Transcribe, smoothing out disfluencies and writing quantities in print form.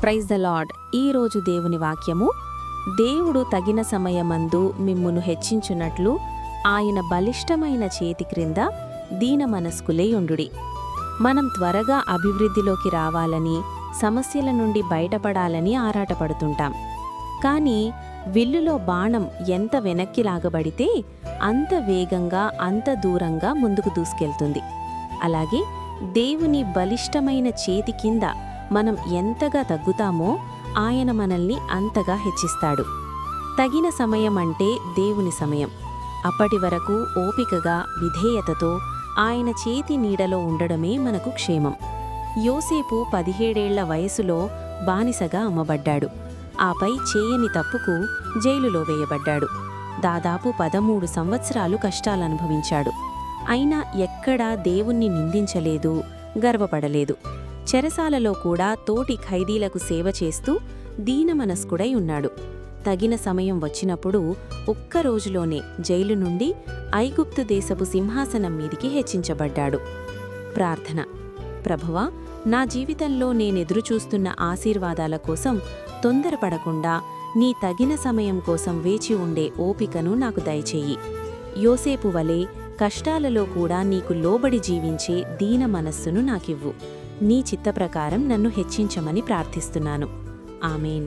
Praise the lord. ఈరోజు దేవుని వాక్యము, దేవుడు తగిన సమయమందు మిమ్మును హెచ్చించున్నట్లు ఆయన బలిష్టమైన చేతి క్రింద దీన మనస్కులై ఉండుడి. మనం త్వరగా అభివృద్ధిలోకి రావాలని, సమస్యల నుండి బయటపడాలని ఆరాటపడుతుంటాం. కానీ విల్లులో బాణం ఎంత వెనక్కి లాగబడితే అంత వేగంగా, అంత దూరంగా ముందుకు దూసుకెళ్తుంది. అలాగే దేవుని బలిష్టమైన చేతి కింద మనం ఎంతగా తగ్గుతామో ఆయన మనల్ని అంతగా హెచ్చిస్తాడు. తగిన సమయం అంటే దేవుని సమయం. అప్పటి వరకు ఓపికగా, విధేయతతో ఆయన చేతి నీడలో ఉండడమే మనకు క్షేమం. యోసేపు 17 ఏళ్ల వయసులో బానిసగా అమ్మబడ్డాడు. ఆపై చేయని తప్పుకు జైలులో వేయబడ్డాడు. దాదాపు 13 సంవత్సరాలు కష్టాలనుభవించాడు. అయినా ఎక్కడా దేవుణ్ణి నిందించలేదు, గర్వపడలేదు. చెరసాలలో కూడా తోటి ఖైదీలకు సేవ చేస్తూ దీనమనస్కుడై ఉన్నాడు. తగిన సమయం వచ్చినప్పుడు ఒక్క రోజులోనే జైలు నుండి ఐగుప్తు దేశపు సింహాసనం మీదికి హెచ్చించబడ్డాడు. ప్రార్థన. ప్రభువా, నా జీవితంలో నేనెదురుచూస్తున్న ఆశీర్వాదాల కోసం తొందరపడకుండా నీ తగిన సమయం కోసం వేచి ఉండే ఓపికను నాకు దయచేయి. యోసేపు వలె కష్టాలలో కూడా నీకు లోబడి జీవించే దీన మనస్సును నాకివ్వు. నీ చిత్తప్రకారం నన్ను హెచ్చించమని ప్రార్థిస్తున్నాను. ఆమేన్.